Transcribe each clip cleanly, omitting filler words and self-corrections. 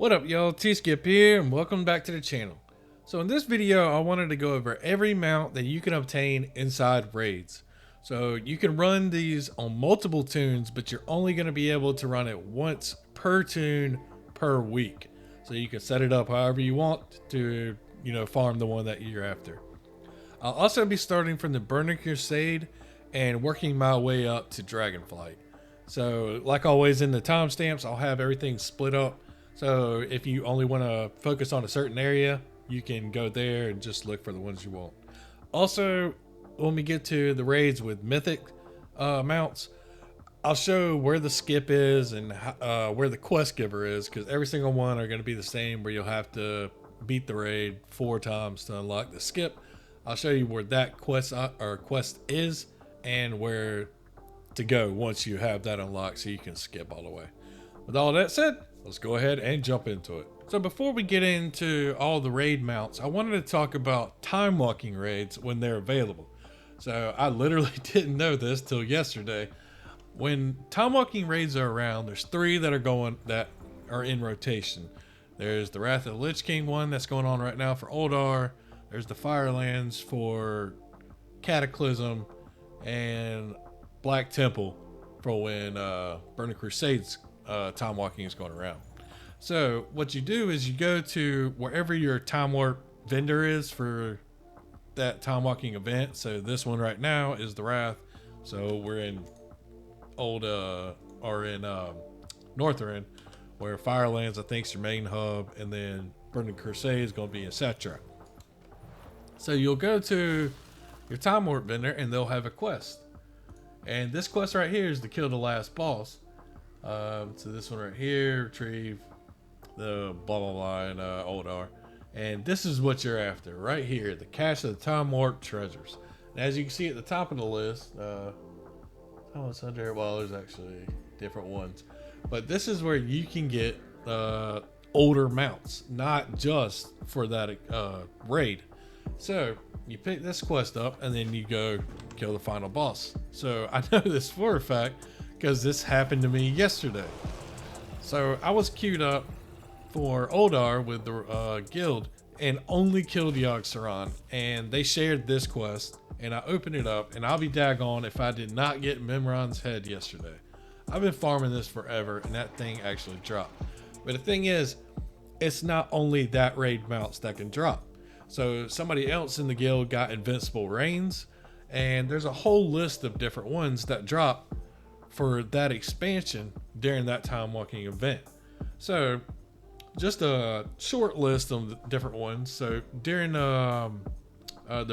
What up, y'all? T-Skip here, and welcome back to the channel. So in this video, I wanted to go over every mount that you can obtain inside raids. So you can run these on multiple tunes, but you're only going to be able to run it once per tune per week. So you can set it up however you want to, farm the one that you're after. I'll also be starting from the Burning Crusade and working my way up to Dragonflight. So like always in the timestamps, I'll have everything split up. So if you only want to focus on a certain area, you can go there and just look for the ones you want. Also, when we get to the raids with mythic mounts, I'll show where the skip is and where the quest giver is, because every single one are going to be the same, where you'll have to beat the raid 4 times to unlock the skip. I'll show you where that quest is and where to go once you have that unlocked, so you can skip all the way. With all that said, let's go ahead and jump into it. So before we get into all the raid mounts, I wanted to talk about Timewalking raids when they're available. So I literally didn't know this till yesterday. When Timewalking raids are around, there's 3 that are in rotation. There's the Wrath of the Lich King one that's going on right now for Uldar. There's the Firelands for Cataclysm, and Black Temple for when Burning Crusade's Timewalking is going around. So what you do is you go to wherever your Time Warp vendor is for that Timewalking event. So this one right now is the Wrath. So we're in Northrend, where Firelands I think is your main hub, and then Burning Crusade is going to be in Cetra. So you'll go to your Time Warp vendor and they'll have a quest. And this quest right here is to kill the last boss. So this one right here, retrieve the blah blah blah in Uldar, and this is what you're after right here, the cache of the Time Warp treasures. And as you can see at the top of the list, it's under, well, there's actually different ones, but this is where you can get older mounts, not just for that raid. So you pick this quest up and then you go kill the final boss. So I know this for a fact because this happened to me yesterday. So I was queued up for Uldar with the guild and only killed Yogg-Saron, and they shared this quest, and I opened it up, and I'll be daggone if I did not get Mimiron's head yesterday. I've been farming this forever, and that thing actually dropped. But the thing is, it's not only that raid mounts that can drop. So somebody else in the guild got Invincible Reigns, and there's a whole list of different ones that drop for that expansion during that Timewalking event. So just a short list of the different ones. So during the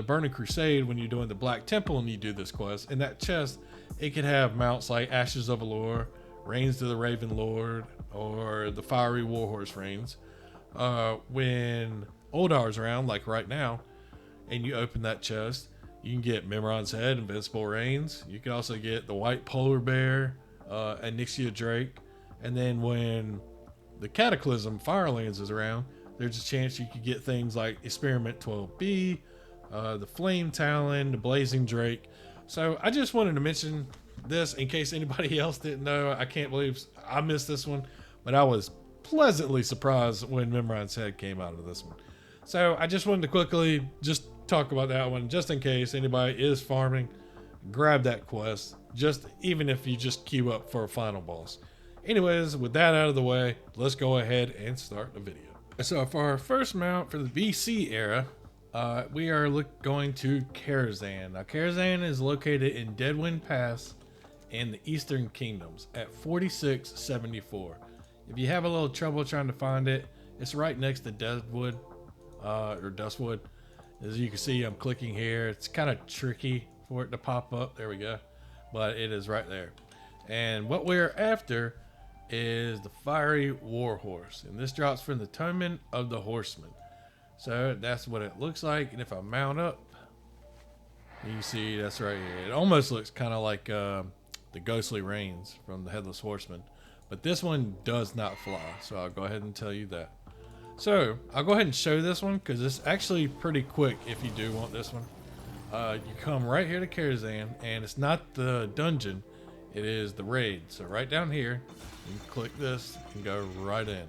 Burning Crusade, when you're doing the Black Temple and you do this quest, in that chest it could have mounts like Ashes of Allure, Reigns to the Raven Lord, or the Fiery Warhorse Reigns. When Uldar's around, like right now, and you open that chest, you can get Mimiron's head, Invincible Reigns. You can also get the White Polar Bear, Onyxian Drake. And then when the Cataclysm Firelands is around, there's a chance you could get things like Experiment 12B, the Flametalon, the Blazing Drake. So I just wanted to mention this in case anybody else didn't know. I can't believe I missed this one, but I was pleasantly surprised when Mimiron's head came out of this one. So I just wanted to quickly just talk about that one, just in case anybody is farming. Grab that quest, just even if you just queue up for a final boss. Anyways, with that out of the way, let's go ahead and start the video. So for our first mount for the BC era, we are going to Karazhan. Now Karazhan is located in Deadwind Pass in the Eastern Kingdoms at 4674. If you have a little trouble trying to find it, it's right next to Deadwood or Dustwood. As you can see, I'm clicking here. It's kind of tricky for it to pop up. There we go. But it is right there. And what we're after is the Fiery Warhorse. And this drops from the Tournament of the Horsemen. So that's what it looks like. And if I mount up, you can see that's right here. It almost looks kind of like the Ghostly Reigns from the Headless Horseman. But this one does not fly. So I'll go ahead and tell you that. So I'll go ahead and show this one because it's actually pretty quick if you do want this one. You come right here to Karazhan, and it's not the dungeon, it is the raid. So right down here, you can click this and go right in.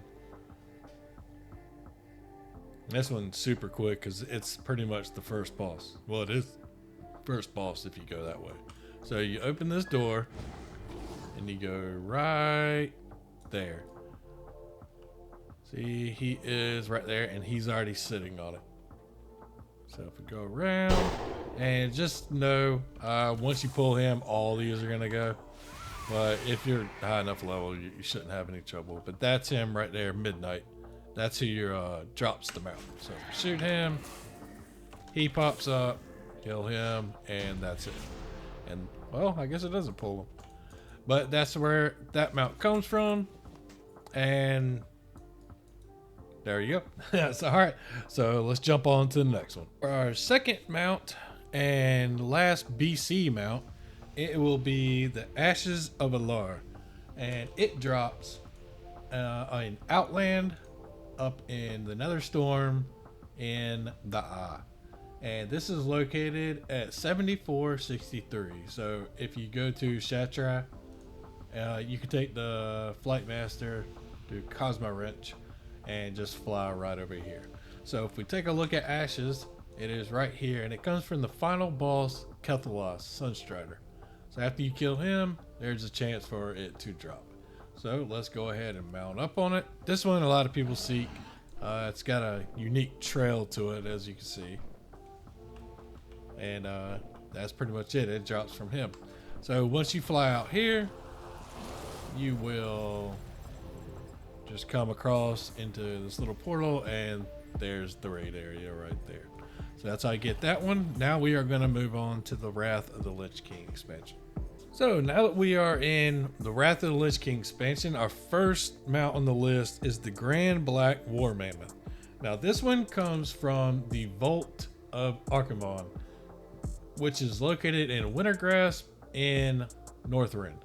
This one's super quick because it's pretty much the first boss. Well, it is first boss if you go that way. So you open this door and you go right there. See, he is right there and he's already sitting on it. So if we go around and just know, once you pull him, all these are gonna go. But if you're high enough level, you shouldn't have any trouble. But that's him right there, Midnight. That's who your drops them out. So if you shoot him, he pops up, kill him, and that's it. And well, I guess it doesn't pull him. But that's where that mount comes from. And there you go. That's all right. So let's jump on to the next one. For our second mount and last BC mount, it will be the Ashes of Alar. And it drops in Outland, up in the Netherstorm, in the Eye. And this is located at 7463. So if you go to Shattra, you can take the Flightmaster to Cosmo Wrench and just fly right over here. So if we take a look at Ashes, it is right here, and it comes from the final boss, Kethalos, Sunstrider. So after you kill him, there's a chance for it to drop. So let's go ahead and mount up on it. This one a lot of people seek. It's got a unique trail to it, as you can see. And that's pretty much it. It drops from him. So once you fly out here, you will just come across into this little portal, and there's the raid area right there. So that's how I get that one. Now we are going to move on to the Wrath of the Lich King expansion. So now that we are in the Wrath of the Lich King expansion, our first mount on the list is the Grand Black War Mammoth. Now this one comes from the Vault of Archimon, which is located in Wintergrasp in Northrend.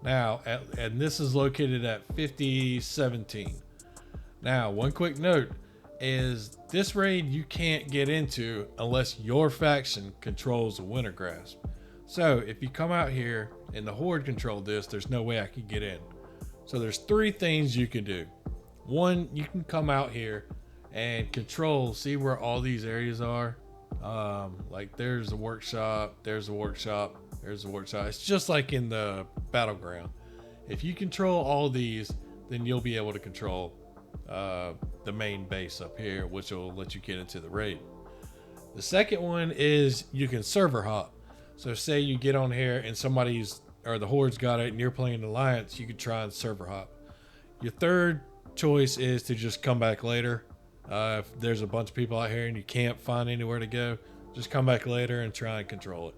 Now, and this is located at 5017. Now, one quick note is this raid you can't get into unless your faction controls the Wintergrasp. So if you come out here and the Horde control this, there's no way I can get in. So there's three things you can do. One, you can come out here and control, see where all these areas are. Like there's a workshop, there's a workshop, there's a workshop. It's just like in the battleground. If you control all these, then you'll be able to control the main base up here, which will let you get into the raid. The second one is you can server hop. So say you get on here and the Horde's got it and you're playing Alliance, you could try and server hop. Your third choice is to just come back later. If there's a bunch of people out here and you can't find anywhere to go, just come back later and try and control it.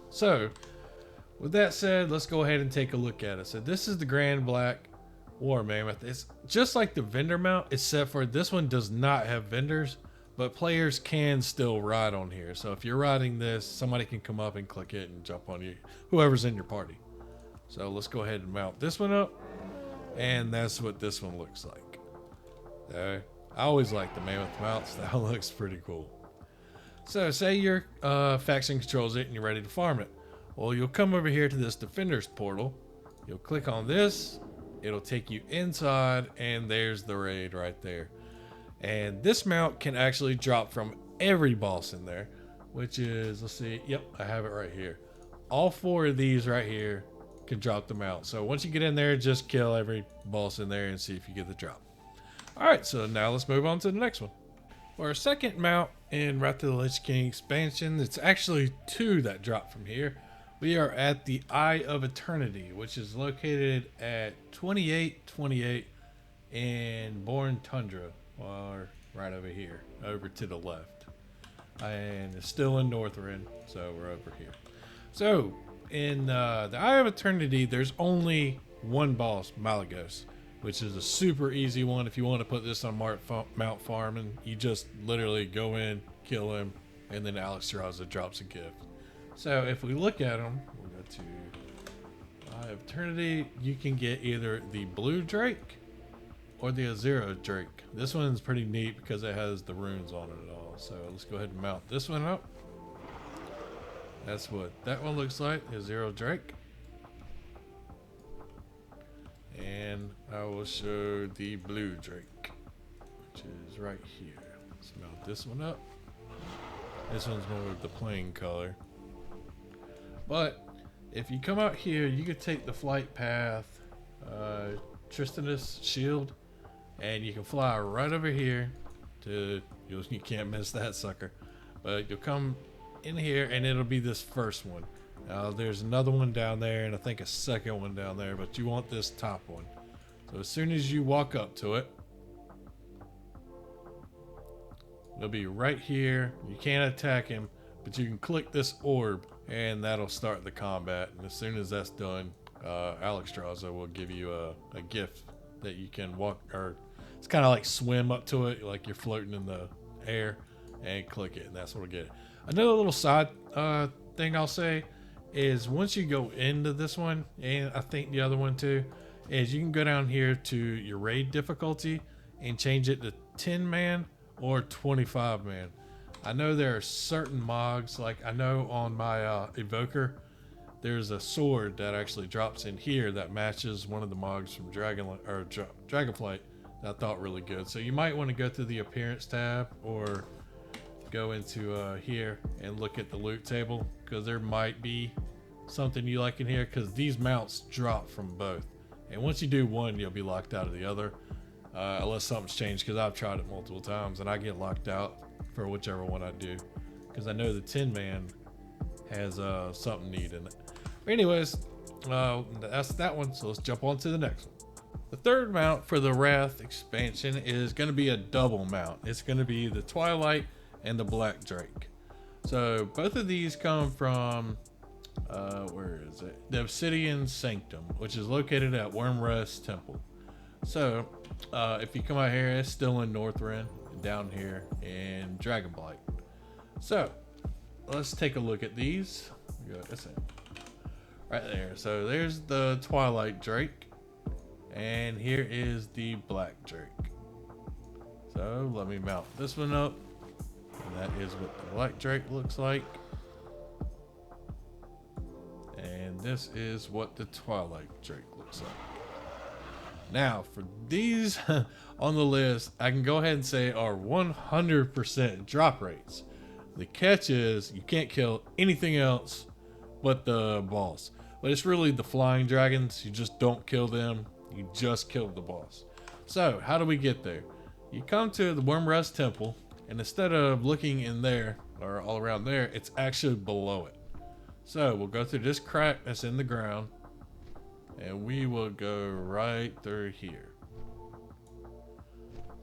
So with that said, let's go ahead and take a look at it. So this is the Grand Black War Mammoth. It's just like the vendor mount, except for this one does not have vendors, but players can still ride on here. So if you're riding this, somebody can come up and click it and jump on you, whoever's in your party. So let's go ahead and mount this one up, and that's what this one looks like. Okay. I always like the Mammoth mounts. That looks pretty cool. So say your faction controls it and you're ready to farm it. Well, you'll come over here to this Defender's portal. You'll click on this. It'll take you inside, and there's the raid right there. And this mount can actually drop from every boss in there, which is, let's see, yep, I have it right here. All four of these right here can drop the mount. So once you get in there, just kill every boss in there and see if you get the drop. All right, so now let's move on to the next one. For our second mount in Wrath of the Lich King expansion, it's actually two that drop from here. We are at the Eye of Eternity, which is located at 2828 in Born Tundra, or right over here, over to the left. And it's still in Northrend, so we're over here. So in the Eye of Eternity, there's only one boss, Millagazor, which is a super easy one. If you want to put this on mount farming, you just literally go in, kill him, and then Allseer drops a gift. So if we look at them, we'll go to Eye of Eternity. You can get either the Blue Drake or the Azure Drake. This one's pretty neat because it has the runes on it all. So let's go ahead and mount this one up. That's what that one looks like, Azure Drake. And I will show the Blue Drake, which is right here. Let's mount this one up. This one's more of the plain color. But if you come out here, you could take the flight path, Tristanus shield, and you can fly right over here to, you can't miss that sucker. But you'll come in here and it'll be this first one. There's another one down there and I think a second one down there, but you want this top one. So as soon as you walk up to it, it'll be right here. You can't attack him, but you can click this orb and that'll start the combat. And as soon as that's done, Alexstrasza will give you a gift that you can walk, or it's kind of like swim up to it, like you're floating in the air, and click it, and that's what we'll get. Another little side thing I'll say is once you go into this one, and I think the other one too, is you can go down here to your raid difficulty and change it to 10 man or 25 man. I know there are certain mogs, like I know on my evoker there's a sword that actually drops in here that matches one of the mogs from Dragonflight that I thought really good. So you might want to go to the appearance tab or go into here and look at the loot table, because there might be something you like in here, because these mounts drop from both, and once you do one you'll be locked out of the other, unless something's changed, because I've tried it multiple times and I get locked out for whichever one I do, because I know the 10 man has something neat in it. But anyways, that's that one, so let's jump on to the next one. The third mount for the Wrath expansion is going to be a double mount. It's going to be the Twilight and the Black Drake. So both of these come from where is it? The Obsidian Sanctum, which is located at Wormrest Temple. So if you come out here, it's still in Northrend, down here in Dragonblight. So let's take a look at these. Right there. So there's the Twilight Drake, and here is the Black Drake. So let me mount this one up, and that is what the Black Drake looks like, and this is what the Twilight Drake looks like. Now for these on the list, I can go ahead and say are 100% drop rates. The catch is you can't kill anything else but the boss. But it's really the flying dragons. You just don't kill them. You just kill the boss. So how do we get there? You come to the Wormrest Temple, and instead of looking in there or all around there, it's actually below it. So we'll go through this crack that's in the ground, and we will go right through here.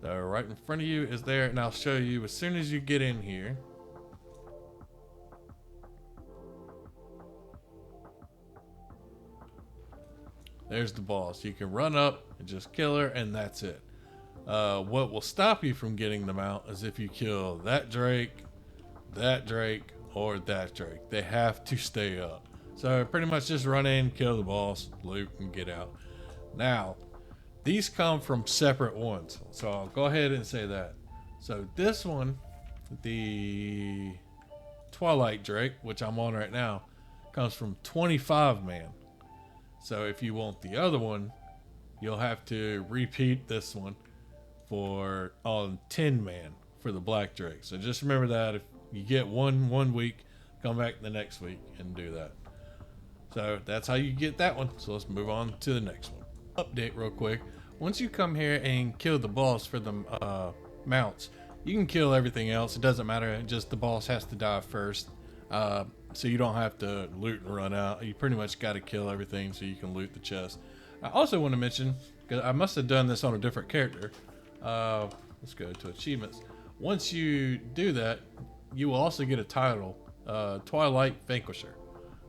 So right in front of you is there, and I'll show you as soon as you get in here. There's the boss. You can run up and just kill her, and that's it. What will stop you from getting them out is if you kill that Drake, or that Drake. They have to stay up. So pretty much just run in, kill the boss, loot, and get out. Now, these come from separate ones, so I'll go ahead and say that. So this one, the Twilight Drake, which I'm on right now, comes from 25 man. So if you want the other one, you'll have to repeat this one for on 10 man for the Black Drake. So just remember that if you get one week, come back the next week and do that. So that's how you get that one. So let's move on to the next one. Update real quick. Once you come here and kill the boss for the mounts, you can kill everything else. It doesn't matter. Just the boss has to die first. So you don't have to loot and run out. You pretty much got to kill everything so you can loot the chest. I also want to mention, because I must have done this on a different character. Let's go to achievements. Once you do that, you will also get a title, Twilight Vanquisher.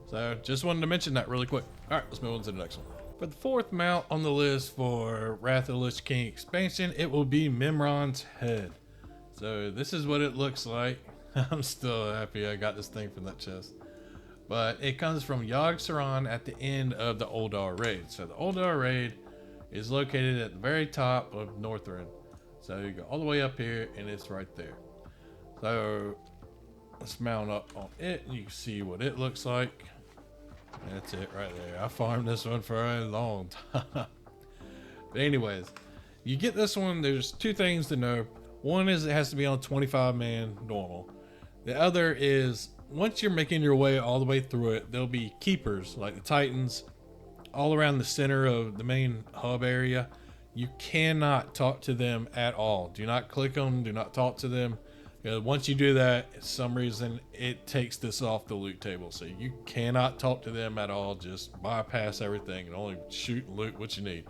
So just wanted to mention that really quick. All right, let's move on to the next one. For the fourth mount on the list for Wrath of the Lich King expansion, it will be Mimiron's head. So this is what it looks like. I'm still happy I got this thing from that chest. But it comes from Yogg-Saron at the end of the Uldar raid. So the Uldar raid is located at the very top of Northrend. So you go all the way up here and it's right there. So let's mount up on it and you can see what it looks like. That's it right there. I farmed this one for a long time. But anyways, you get this one. There's two things to know. One is it has to be on 25-man normal. The other is once you're making your way all the way through it, there'll be keepers like the Titans all around the center of the main hub area. You cannot talk to them at all. Do not click them. Do not talk to them. Once you do that, for some reason, it takes this off the loot table. So you cannot talk to them at all. Just bypass everything and only shoot and loot what you need.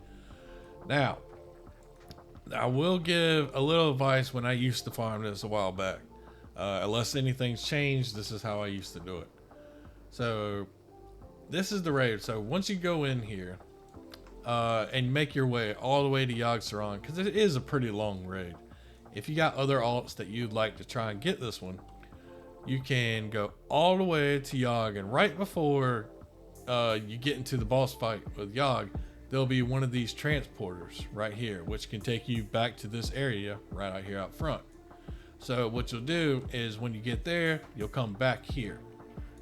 Now, I will give a little advice when I used to farm this a while back. Unless anything's changed, this is how I used to do it. So this is the raid. So once you go in here and make your way all the way to Yogg-Saron, because it is a pretty long raid. If you got other alts that you'd like to try and get this one, you can go all the way to Yogg, and right before you get into the boss fight with Yogg, there'll be one of these transporters right here, which can take you back to this area right out here out front. So what you'll do is when you get there, you'll come back here,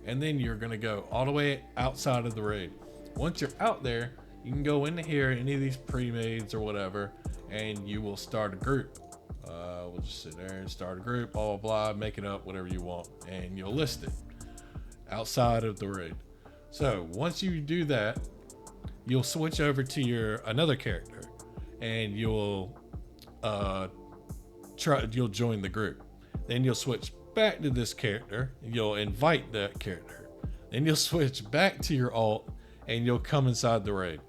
and then you're going to go all the way outside of the raid. Once you're out there, you can go into here, any of these pre-mades or whatever, and you will start a group. We'll just sit there and start a group, blah, blah, blah, make it up, whatever you want, and you'll list it outside of the raid. So once you do that, you'll switch over to your another character, and you'll join the group. Then you'll switch back to this character, and you'll invite that character. Then you'll switch back to your alt, and you'll come inside the raid.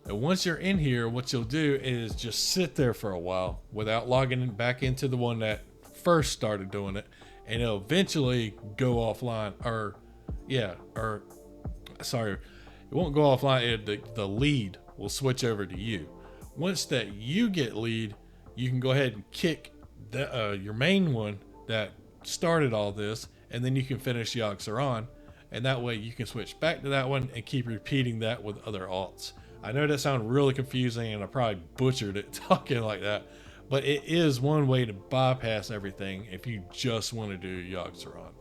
And once you're in here, what you'll do is just sit there for a while without logging back into the one that first started doing it, and it'll eventually go offline. Sorry, it won't go offline. The lead will switch over to you. Once that you get lead, you can go ahead and kick your main one that started all this, and then you can finish Yogg-Saron, and that way you can switch back to that one and keep repeating that with other alts. I know that sounds really confusing, and I probably butchered it talking like that, but it is one way to bypass everything if you just want to do Yogg-Saron.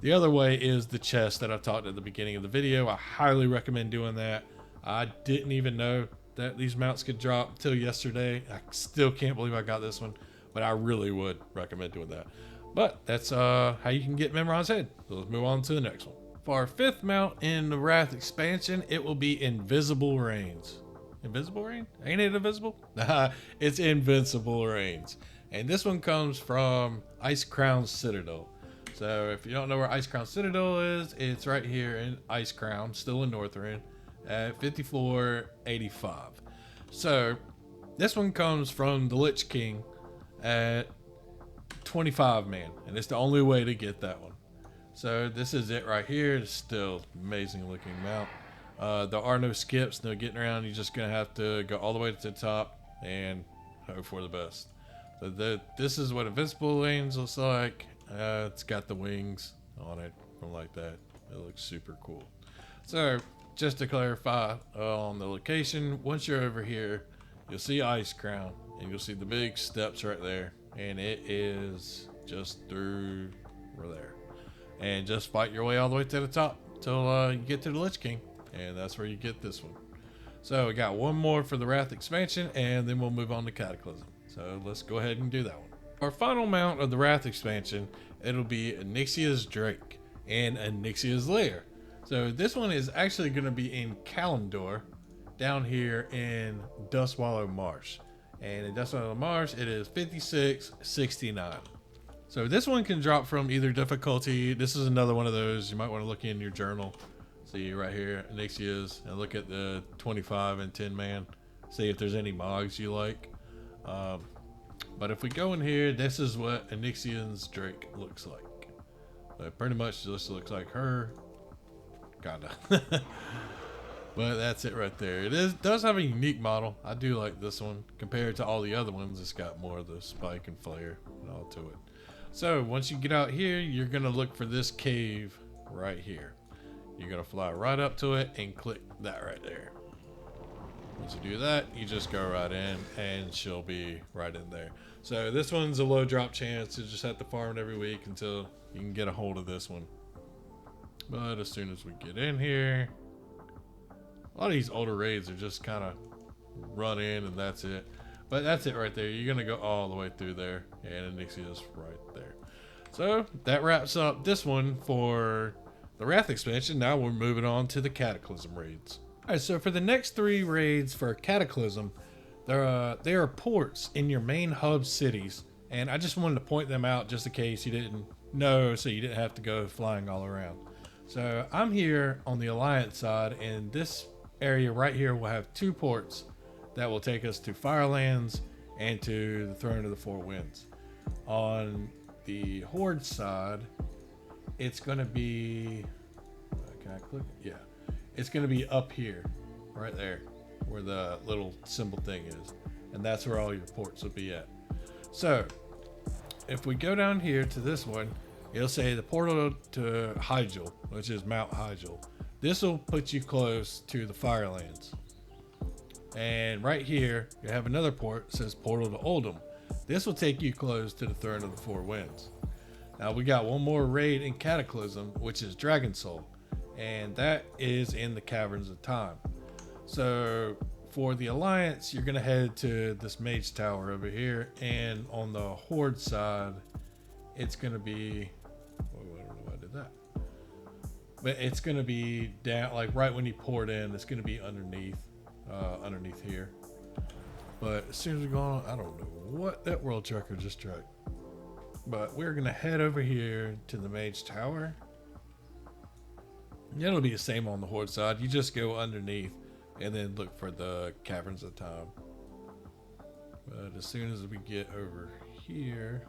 The other way is the chest that I talked at the beginning of the video. I highly recommend doing that. I didn't even know that these mounts could drop until yesterday. I still can't believe I got this one, but I really would recommend doing that. But that's how you can get Mimiron's head. So let's move on to the next one. For our 5th mount in the Wrath expansion, it will be Invisible Reigns. Invisible Reign? Ain't it invisible? Nah, it's Invincible Reigns. And this one comes from Icecrown Citadel. So if you don't know where Icecrown Citadel is, it's right here in Icecrown, still in Northrend, at 5485. So this one comes from the Lich King at 25 man, and it's the only way to get that one. So this is it right here. It's still amazing looking mount. There are no skips, no getting around. You're just gonna have to go all the way to the top and hope for the best. So this is what Invincible Reigns looks like. It's got the wings on it, something like that. It looks super cool. So just to clarify on the location, once you're over here, you'll see Icecrown, and you'll see the big steps right there, and it is just through there. And just fight your way all the way to the top till you get to the Lich King, and that's where you get this one. So we got one more for the Wrath expansion, and then we'll move on to Cataclysm. So let's go ahead and do that one. Our final mount of the Wrath expansion, it'll be Onyxia's Drake and Onyxia's Lair. So this one is actually going to be in Kalimdor, down here in Dustwallow Marsh. And in Dustwallow Marsh, it is 5669. So this one can drop from either difficulty. This is another one of those. You might want to look in your journal. See right here, Onyxia's, and look at the 25 and 10 man. See if there's any mods you like. But if we go in here, this is what Onyxian's Drake looks like. It pretty much just looks like her. Kinda. But that's it right there. It does have a unique model. I do like this one. Compared to all the other ones, it's got more of the spike and flare and all to it. So once you get out here, you're going to look for this cave right here. You're going to fly right up to it and click that right there. Once you do that, you just go right in and she'll be right in there. So this one's a low drop chance. You just have to farm it every week until you can get a hold of this one. But as soon as we get in here, a lot of these older raids are just kind of run in and that's it. But that's it right there. You're going to go all the way through there. And Onyxia's right there. So that wraps up this one for the Wrath expansion. Now we're moving on to the Cataclysm raids. Alright, so for the next 3 raids for Cataclysm, there are ports in your main hub cities. And I just wanted to point them out just in case you didn't know, so you didn't have to go flying all around. So I'm here on the Alliance side, and this area right here will have 2 ports that will take us to Firelands and to the Throne of the Four Winds. On the Horde side, it's going to be... Can I click it? Yeah. It's going to be up here, right there, where the little symbol thing is. And that's where all your ports will be at. So, if we go down here to this one, it'll say the portal to Hyjal, which is Mount Hyjal. This will put you close to the Firelands. And right here, you have another port that says Portal to Oldham. This will take you close to the Throne of the Four Winds. Now we got one more raid in Cataclysm, which is Dragon Soul. And that is in the Caverns of Time. So for the Alliance, you're going to head to this Mage Tower over here. And on the Horde side, it's going to be... Oh, I don't know why I did that. But it's going to be down, like right when you pour it in, it's going to be underneath here. But as soon as we go on, I don't know what that world tracker just tracked. But we're going to head over here to the Mage Tower. And it'll be the same on the Horde side. You just go underneath and then look for the Caverns of Time. But as soon as we get over here,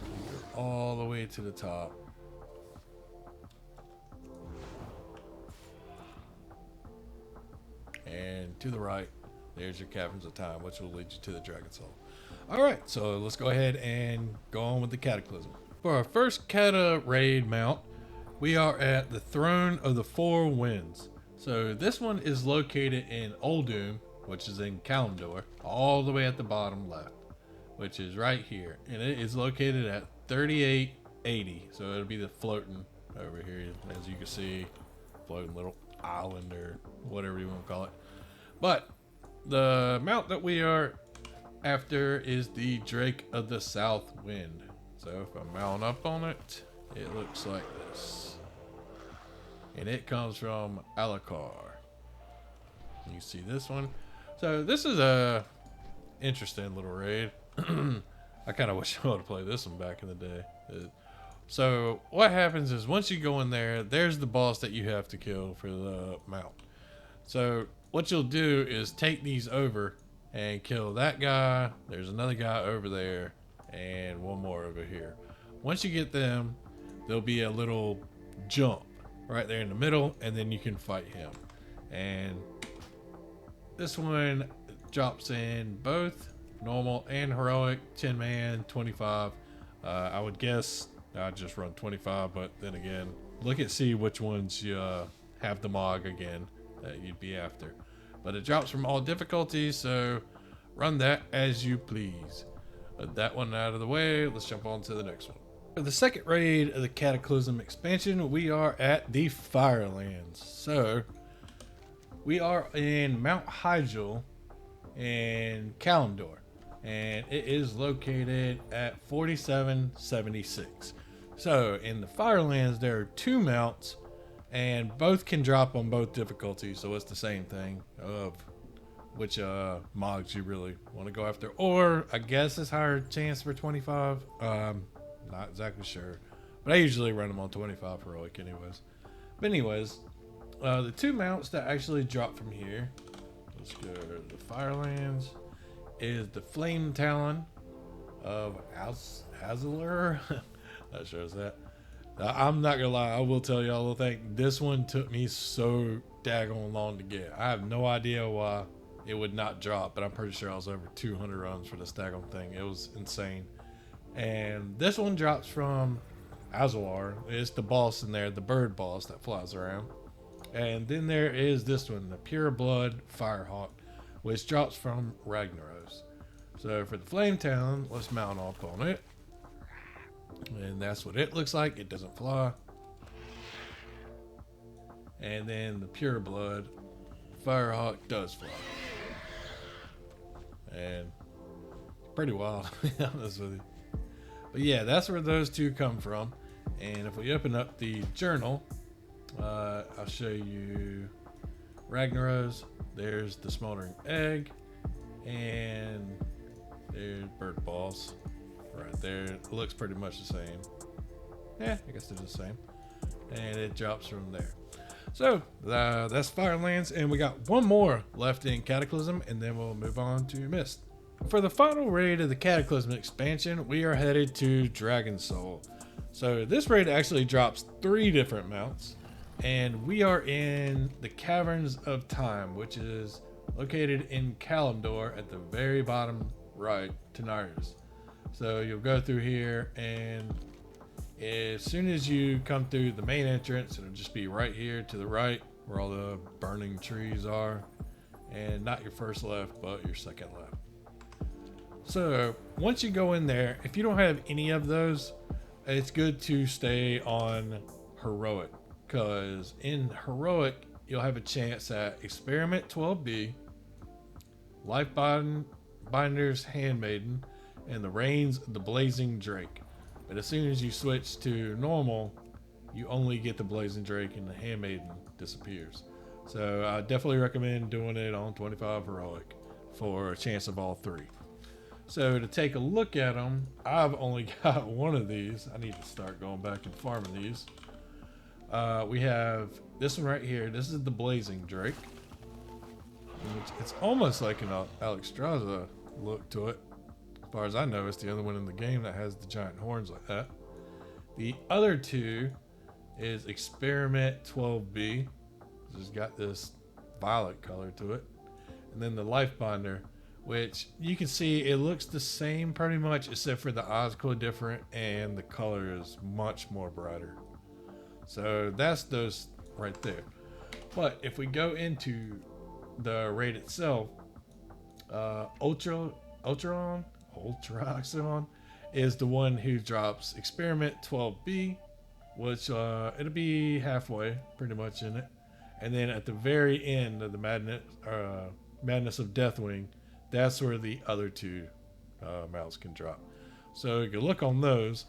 we go all the way to the top. And to the right, there's your Caverns of Time, which will lead you to the Dragon Soul. Alright, so let's go ahead and go on with the Cataclysm. For our first Cata raid mount, we are at the Throne of the Four Winds. So this one is located in Uldum, which is in Kalimdor, all the way at the bottom left, which is right here. And it is located at 3880. So it'll be the floating over here, as you can see, floating little island or whatever you want to call it. But the mount that we are after is the Drake of the South Wind. So if I mount up on it, it looks like this. And it comes from Alakar. You see this one. So this is a interesting little raid. I kind of wish I would have played this one back in the day. So what happens is once you go in there, there's the boss that you have to kill for the mount. So what you'll do is take these over and kill that guy. There's another guy over there and one more over here. Once you get them, there'll be a little jump right there in the middle, and then you can fight him. And this one drops in both normal and heroic, 10 man, 25. I would guess I'd just run 25, but then again, look and see which ones you have the MOG again that you'd be after. But it drops from all difficulties, so run that as you please. With that one out of the way, let's jump on to the next one. For the second raid of the Cataclysm expansion, we are at the Firelands. So we are in Mount Hyjal in Kalimdor, and it is located at 4776. So in the Firelands, there are 2 mounts, and both can drop on both difficulties, so it's the same thing of which mods you really want to go after. Or I guess it's higher chance for 25. Not exactly sure, but I usually run them on 25 heroic anyways. But anyways, the 2 mounts that actually drop from here, let's go to the Firelands, is the Flametalon of Azure. Not sure it's that. I'm not gonna lie, I will tell y'all a thing. This one took me so daggone long to get. I have no idea why it would not drop, but I'm pretty sure I was over 200 runs for this daggone thing. It was insane. And this one drops from Azure. It's the boss in there, the bird boss that flies around. And then there is this one, the Pure Blood Firehawk, which drops from Ragnaros. So for the Flametalon, let's mount up on it. And that's what it looks like. It doesn't fly. And then the Pure Blood Firehawk does fly. and pretty wild, to be honest with you. But yeah, that's where those two come from. And if we open up the journal, I'll show you Ragnaros. There's the Smoldering Egg, and there's bird balls right there. It looks pretty much the same. Yeah, I guess they're the same. And it drops from there. So that's Firelands, and we got one more left in Cataclysm, and then we'll move on to Mist. For the final raid of the Cataclysm expansion, we are headed to Dragon Soul. So this raid actually drops 3 different mounts, and we are in the Caverns of Time, which is located in Kalimdor at the very bottom right, Tenarius. So you'll go through here, and as soon as you come through the main entrance, it'll just be right here to the right where all the burning trees are, and not your first left, but your second left. So once you go in there, if you don't have any of those, it's good to stay on Heroic, because in Heroic you'll have a chance at Experiment 12B, Lifebinder's Handmaiden, and the Reigns of the Blazing Drake. But as soon as you switch to normal, you only get the Blazing Drake, and the Handmaiden disappears. So I definitely recommend doing it on 25 Heroic for a chance of all 3. So to take a look at them, I've only got one of these. I need to start going back and farming these. We have this one right here. This is the Blazing Drake. It's almost like an Alexstrasza look to it. As far as I know, it's the other one in the game that has the giant horns like that. The other 2 is Experiment 12B. It's got this violet color to it. And then the Lifebinder, which you can see it looks the same pretty much, except for the eyes are different and the color is much more brighter. So that's those right there. But if we go into the raid itself, Ultraxon is the one who drops Experiment 12B, which it'll be halfway pretty much in it. And then at the very end of the Madness of Deathwing, that's where the other 2 mounts can drop. So you can look on those,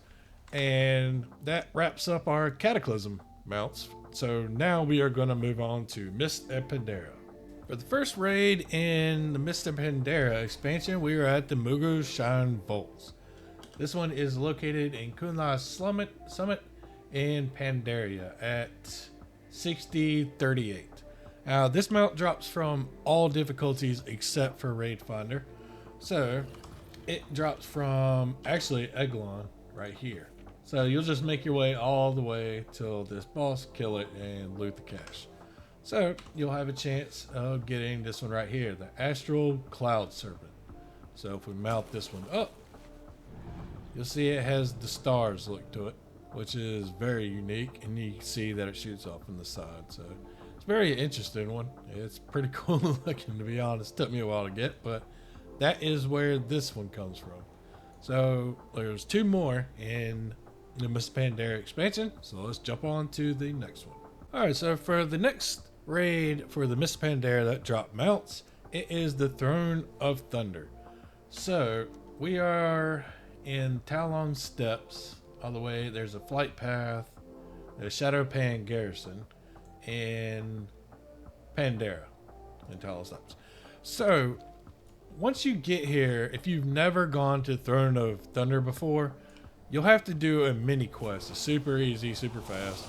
and that wraps up our Cataclysm mounts. So now we are going to move on to Mist and Pandaria. For the first raid in the Mist and Pandaria expansion, we are at the Mugu Shine Vaults. This one is located in Kunlai's Summit in Pandaria at 6038. Now, this mount drops from all difficulties except for Raid Finder. So, it drops from, actually, Eglon right here. So, you'll just make your way all the way till this boss, kill it, and loot the cache. So, you'll have a chance of getting this one right here, the Astral Cloud Serpent. So, if we mount this one up, you'll see it has the stars look to it, which is very unique, and you can see that it shoots off from the side. So, very interesting one. It's pretty cool looking, to be honest. Took me a while to get, but that is where this one comes from. So there's 2 more in the Mist Pandaria expansion, so let's jump on to the next one. Alright, so for the next raid for the Mist Pandaria that drop mounts, it is the Throne of Thunder. So we are in Talon Steppes all the way. There's a flight path, there's Shadowpan Garrison, in Pandaria in Talon Steppes. So once you get here, if you've never gone to Throne of Thunder before, you'll have to do a mini quest. It's super easy, super fast.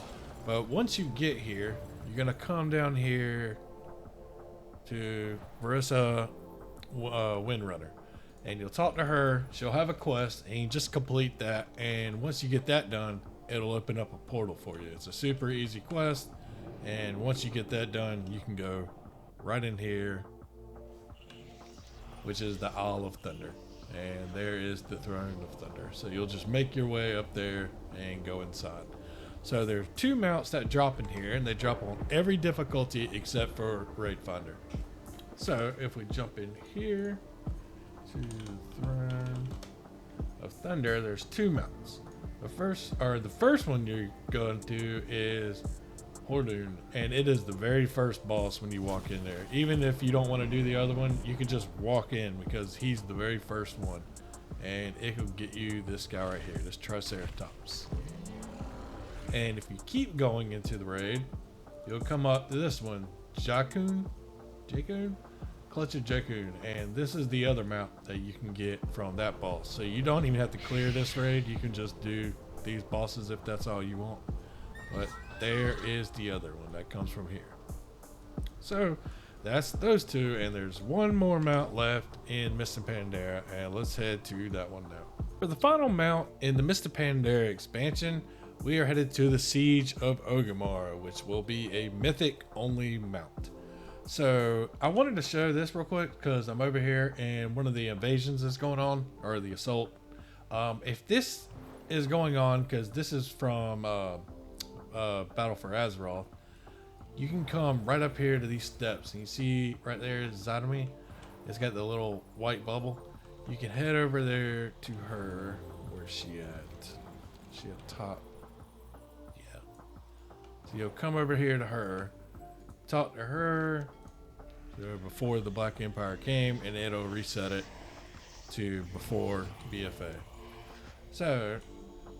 But once you get here, you're gonna come down here to Marissa Windrunner, and you'll talk to her. She'll have a quest, and you just complete that. And once you get that done, it'll open up a portal for you. It's a super easy quest. And once you get that done, you can go right in here, which is the Isle of Thunder. And there is the Throne of Thunder. So you'll just make your way up there and go inside. So there's 2 mounts that drop in here, and they drop on every difficulty except for Raid Finder. So if we jump in here to Throne of Thunder, there's 2 mounts. The first one you're going to is Horridon, and it is the very first boss when you walk in there. Even if you don't want to do the other one, you can just walk in because he's the very first one, and it will get you this guy right here, this Triceratops. And if you keep going into the raid, you'll come up to this one, Ji-Kun, Clutch of Ji-Kun, and this is the other mount that you can get from that boss. So you don't even have to clear this raid, you can just do these bosses if that's all you want. But there is the other one that comes from here. So that's those two, and there's one more mount left in Mist of Pandaria, and let's head to that one now. For the final mount in the Mist of Pandaria expansion, we are headed to the Siege of Orgrimmar, which will be a mythic only mount. So I wanted to show this real quick because I'm over here and one of the invasions is going on, or the assault. If this is going on, because this is from Battle for Azeroth, you can come right up here to these steps, and you see right there is Zytomie. It's got the little white bubble. You can head over there to her. Where's she at? She up top. Yeah. So you'll come over here to her, talk to her before the Black Empire came, and it'll reset it to before BFA. So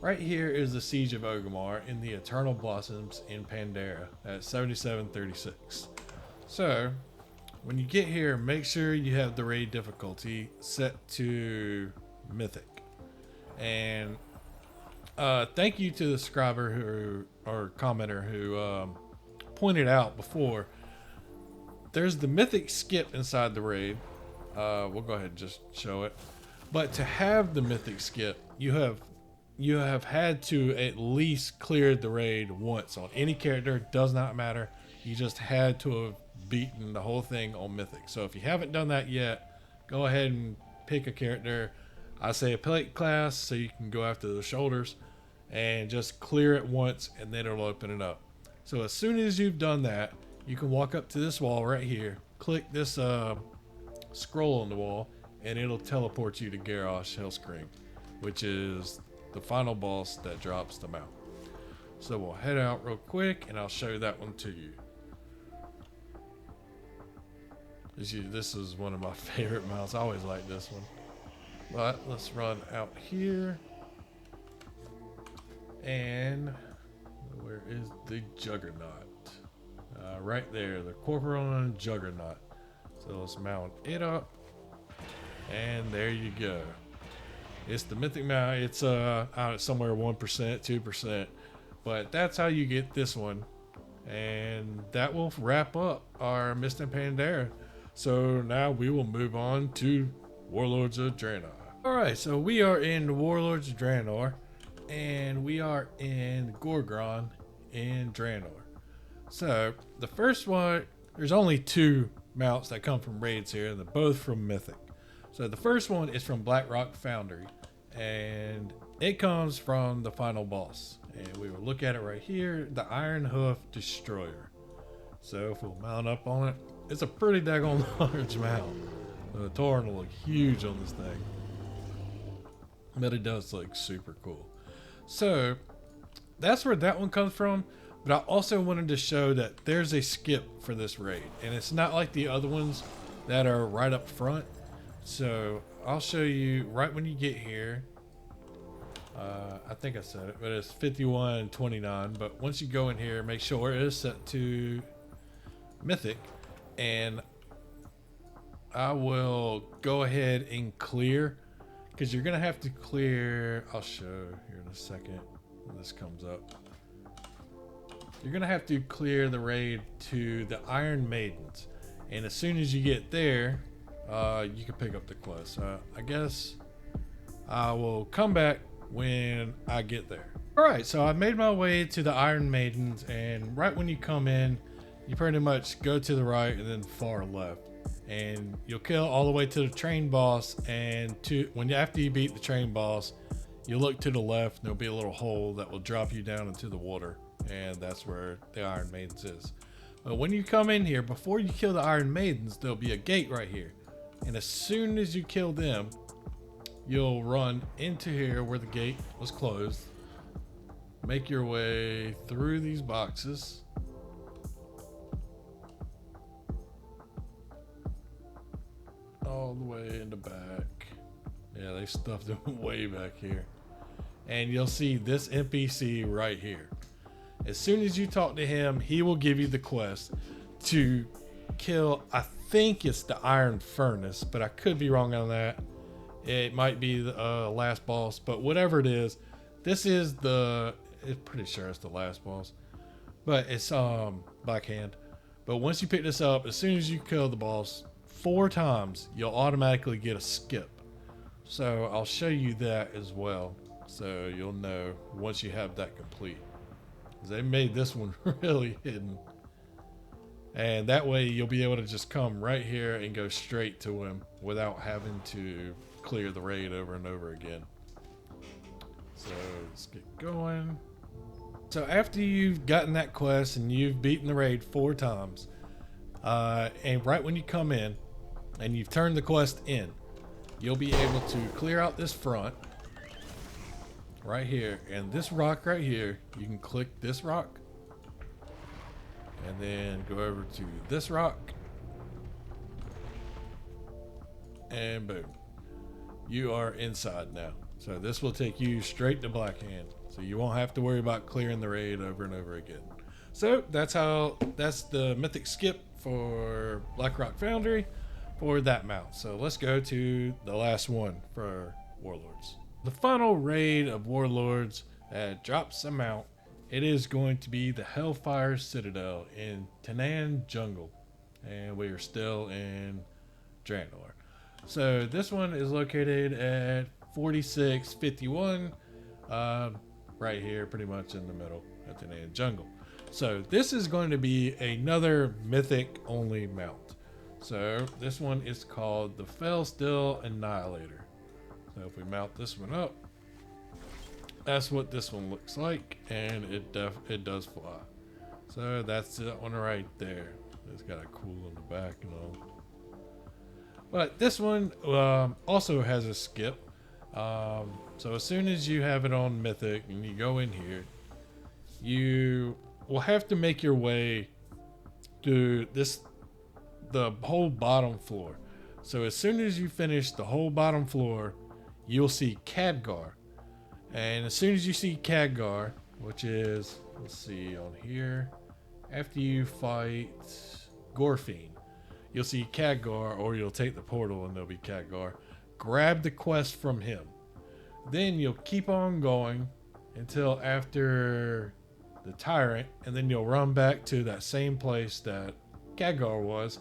right here is the Siege of Orgrimmar in the Eternal Blossoms in Pandaria at 7736. So when you get here, make sure you have the raid difficulty set to Mythic. And thank you to the subscriber who, or commenter who pointed out before, there's the Mythic skip inside the raid. We'll go ahead and just show it. But to have the Mythic skip, you have had to at least clear the raid once on any character. Does not matter. You just had to have beaten the whole thing on Mythic. So if you haven't done that yet, go ahead and pick a character. I say a plate class so you can go after the shoulders and just clear it once, and then it'll open it up. So as soon as you've done that, you can walk up to this wall right here, click this scroll on the wall, and it'll teleport you to Garrosh Hellscream, which is the final boss that drops the mount. So we'll head out real quick, and I'll show that one to you. This is one of my favorite mounts. I always like this one. But let's run out here. And where is the Juggernaut? Right there, the Kor'Kron Juggernaut. So let's mount it up. And there you go. It's the mythic mount. It's out somewhere 1%, 2%. But that's how you get this one. And that will wrap up our Mist and Pandaria. So now we will move on to Warlords of Draenor. Alright, so we are in Warlords of Draenor, and we are in Kor'Kron in Draenor. So the first one, there's only two mounts that come from raids here, and they're both from Mythic. So the first one is from Blackrock Foundry, and it comes from the final boss. And we will look at it right here, the Ironhoof Destroyer. So if we'll mount up on it, it's a pretty daggone large mount. The Tauren will look huge on this thing. But it does look super cool. So that's where that one comes from. But I also wanted to show that there's a skip for this raid. And it's not like the other ones that are right up front. So I'll show you right when you get here. I think I said it, but it's 51:29. But once you go in here, make sure it is set to Mythic. And I will go ahead and clear, because you're going to have to clear. I'll show here in a second when this comes up. You're going to have to clear the raid to the Iron Maidens. And as soon as you get there, you can pick up the quest. I guess I will come back when I get there. Alright, so I made my way to the Iron Maidens, and right when you come in, you pretty much go to the right and then far left. And you'll kill all the way to the train boss, and after you beat the train boss, you look to the left and there'll be a little hole that will drop you down into the water, and that's where the Iron Maidens is. But when you come in here, before you kill the Iron Maidens, there'll be a gate right here. And as soon as you kill them, you'll run into here where the gate was closed. Make your way through these boxes. all the way in the back. Yeah, they stuffed him way back here. And you'll see this NPC right here. As soon as you talk to him, he will give you the quest to kill, I think it's the Iron Furnace, but I could be wrong on that. It might be the last boss, but whatever it is, this is it's pretty sure it's the last boss. But it's Black Hand. But once you pick this up, as soon as you kill the boss 4 times, you'll automatically get a skip. So I'll show you that as well, so you'll know once you have that complete. They made this one really hidden, and that way you'll be able to just come right here and go straight to him without having to clear the raid over and over again. So let's get going. So after you've gotten that quest and you've beaten the raid 4 times, and right when you come in and you've turned the quest in, you'll be able to clear out this front right here, and this rock right here, you can click this rock and then go over to this rock, and boom, you are inside now. So this will take you straight to Black Hand, so you won't have to worry about clearing the raid over and over again. So that's the mythic skip for Blackrock Foundry for that mount. So let's go to the last one for Warlords. The final raid of Warlords that drops a mount, it is going to be the Hellfire Citadel in Tanaan Jungle, and we are still in Draenor. So this one is located at 4651, right here, pretty much in the middle at Tanaan Jungle. So this is going to be another mythic only mount. So this one is called the Felsteel Annihilator. So if we mount this one up, that's what this one looks like, and it does fly. So that's that one right there. It's got a cool in the back and all. But this one also has a skip. So as soon as you have it on Mythic and you go in here, you will have to make your way to the whole bottom floor. So as soon as you finish the whole bottom floor, you'll see Khadgar. And as soon as you see Khadgar, which is, let's see on here, after you fight Gorfiend, you'll see Khadgar, or you'll take the portal and there'll be Khadgar. Grab the quest from him. Then you'll keep on going until after the Tyrant, and then you'll run back to that same place that Khadgar was,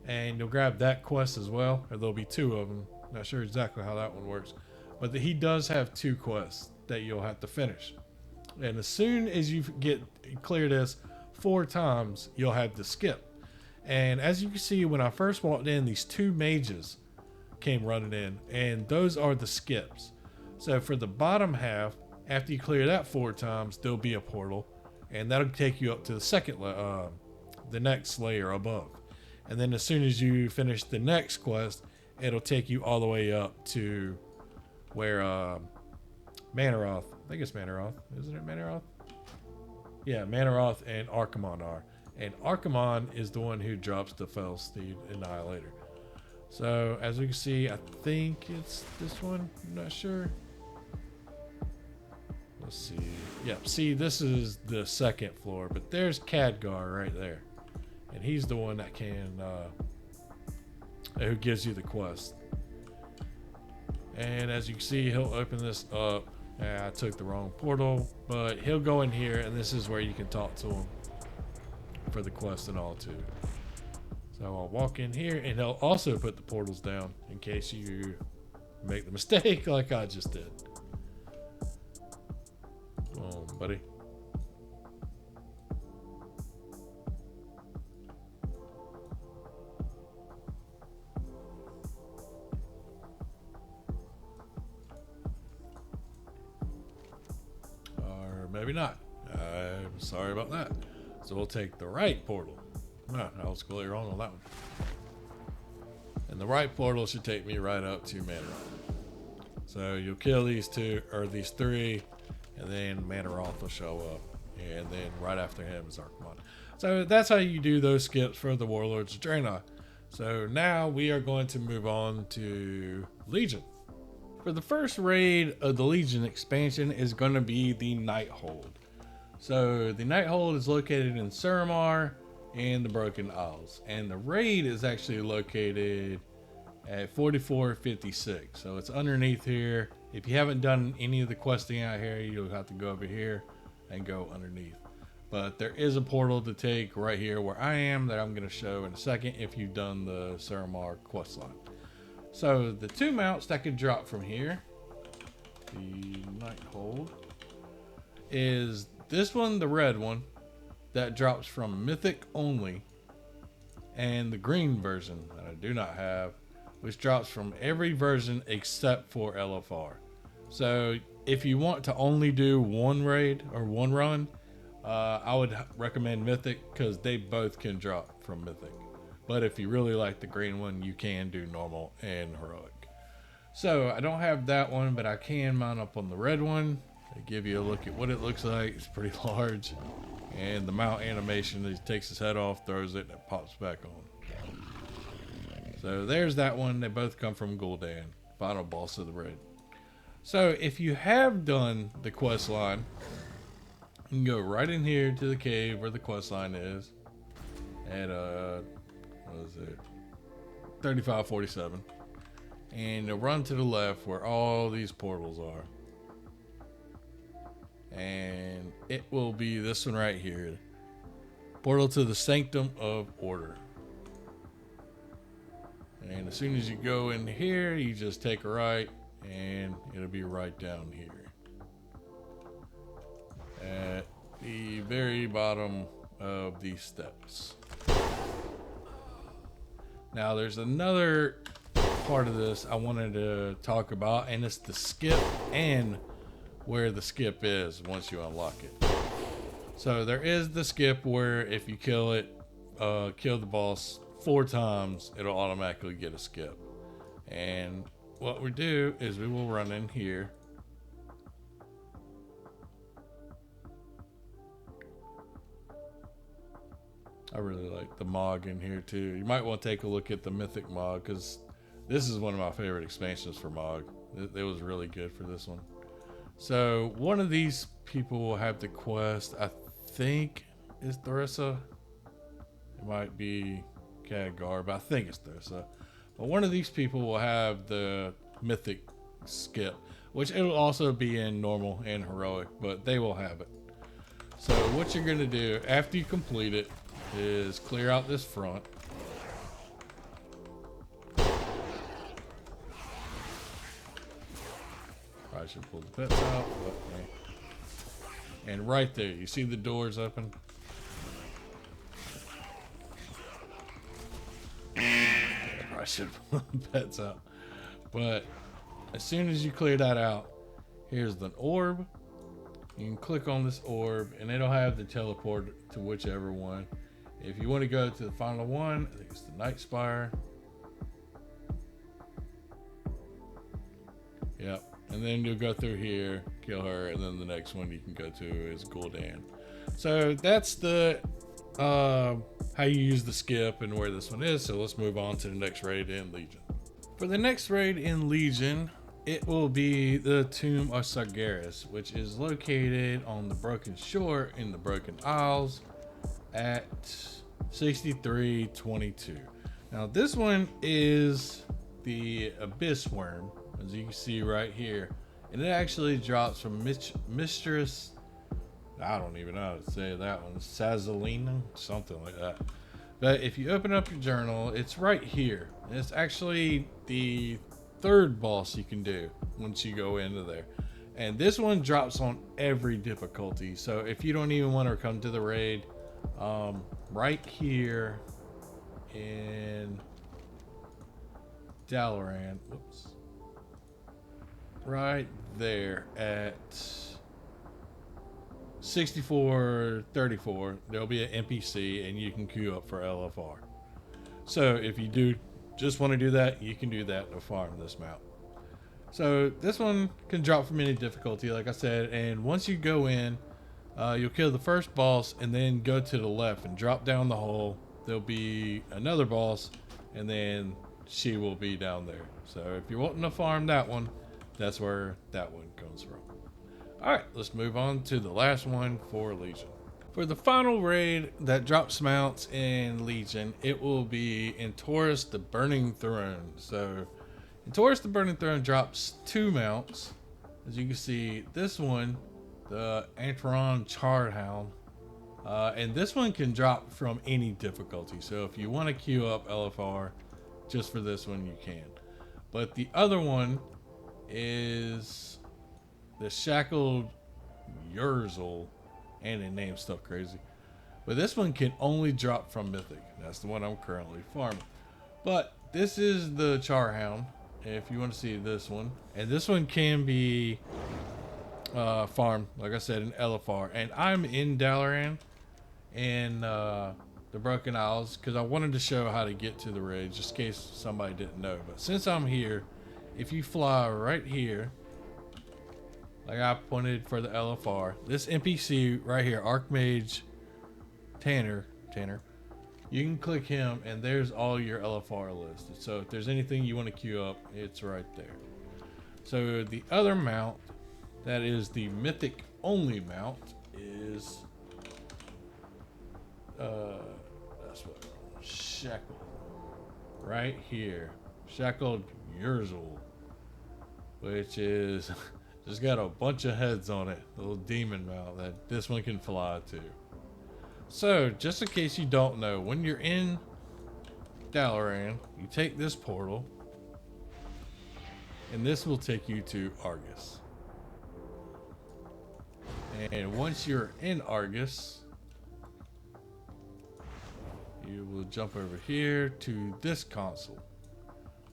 and you'll grab that quest as well, or there'll be 2 of them. Not sure exactly how that one works, but he does have 2 quests that you'll have to finish. And as soon as you clear this 4 times, you'll have to skip. And as you can see, when I first walked in, these 2 mages came running in, and those are the skips. So for the bottom half, after you clear that 4 times, there'll be a portal, and that'll take you up to the next layer above. And then as soon as you finish the next quest, it'll take you all the way up to where Manaroth, I think it's Manaroth, isn't it Manaroth? Yeah, Manaroth and Archimonde are. And Archimonde is the one who drops the Felsteel Annihilator. So as we can see, I think it's this one, I'm not sure. Let's see. Yep, see, this is the 2nd floor, but there's Khadgar right there. And he's the one that can, who gives you the quest. And as you can see, he'll open this up. I took the wrong portal, but he'll go in here, and this is where you can talk to him for the quest and all too. So I'll walk in here, and he'll also put the portals down in case you make the mistake like I just did. Oh, buddy. Or maybe not. I'm sorry about that. So we'll take the right portal. I was clearly wrong on that one. And the right portal should take me right up to Manaroth. So you'll kill these 2 or these 3, and then Manaroth will show up, and then right after him is Archimonde. So that's how you do those skips for the Warlords of Draenor. So now we are going to move on to Legion. For the first raid of the Legion expansion is going to be the Nighthold. So the Nighthold is located in Suramar and the Broken Isles. And the raid is actually located at 4456. So it's underneath here. If you haven't done any of the questing out here, you'll have to go over here and go underneath. But there is a portal to take right here where I am that I'm going to show in a second if you've done the Suramar quest line. So the two mounts that could drop from here, the Nighthold, is this one, the red one, that drops from Mythic only, and the green version that I do not have, which drops from every version except for LFR. So if you want to only do one raid or one run, I would recommend Mythic because they both can drop from Mythic. But if you really like the green one, you can do normal and heroic. So I don't have that one, but I can mount up on the red one. I give you a look at what it looks like. It's pretty large. And the mount animation, he takes his head off, throws it, and it pops back on. So there's that one. They both come from Gul'dan, final boss of the raid. So if you have done the quest line, you can go right in here to the cave where the quest line is at what is it, 3547, and you'll run to the left where all these portals are, and it will be this one right here, portal to the Sanctum of Order. And as soon as you go in here, you just take a right and it'll be right down here at the very bottom of these steps. Now there's another part of this I wanted to talk about, and it's the skip and where the skip is once you unlock it. So there is the skip where if you kill the boss 4 times, it'll automatically get a skip. And what we do is we will run in here. I really like the Mog in here too. You might want to take a look at the Mythic Mog because this is one of my favorite expansions for Mog. It was really good for this one. So one of these people will have the quest, I think is Tharissa. It might be Khadgar, but I think it's Tharissa. But one of these people will have the Mythic skip, which it'll also be in normal and heroic, but they will have it. So what you're going to do after you complete it is clear out this front. I should pull the pets out. And right there, you see the doors open? I should pull the pets out. But as soon as you clear that out, here's the orb. You can click on this orb and it'll have the teleport to whichever one. If you want to go to the final one, I think it's the Night Spire. Yep. And then you'll go through here, kill her, and then the next one you can go to is Gul'dan. So that's the how you use the skip and where this one is. So let's move on to the next raid in Legion. For the next raid in Legion, it will be the Tomb of Sargeras, which is located on the Broken Shore in the Broken Isles at 6322. Now this one is the Abyss Worm, as you can see right here, and it actually drops from Mistress, I don't even know how to say that one, Sazalina, something like that. But if you open up your journal, it's right here, and it's actually the 3rd boss you can do once you go into there. And this one drops on every difficulty, so if you don't even want to come to the raid, right here in Dalaran, whoops, right there at 6434, there'll be an NPC and you can queue up for LFR. So if you do just want to do that, you can do that to farm this mount. So this one can drop from any difficulty, like I said, and once you go in, you'll kill the first boss and then go to the left and drop down the hole. There'll be another boss, and then she will be down there. So if you're wanting to farm that one, that's where that one comes from. Alright, let's move on to the last one for Legion. For the final raid that drops mounts in Legion, it will be in Taurus the Burning Throne. So in Taurus the Burning Throne drops 2 mounts. As you can see, this one, the Antron Charred Hound, and this one can drop from any difficulty. So if you want to queue up LFR just for this one, you can. But the other one is the Shackled Ur'zul, and the name stuff crazy. But this one can only drop from Mythic. That's the one I'm currently farming. But this is the Charhound, if you want to see this one. And this one can be farmed, like I said, in LFR. And I'm in Dalaran in the Broken Isles because I wanted to show how to get to the raid, just in case somebody didn't know. But since I'm here, if you fly right here, like I pointed for the LFR, this NPC right here, Archmage Tanner, you can click him and there's all your LFR listed. So if there's anything you want to queue up, it's right there. So the other mount that is the mythic only mount is that's what Shackled right here, Shackled Ur'zul, which is just got a bunch of heads on it, a little demon mount that this one can fly to. So just in case you don't know, when you're in Dalaran, you take this portal and this will take you to Argus. And once you're in Argus, you will jump over here to this console.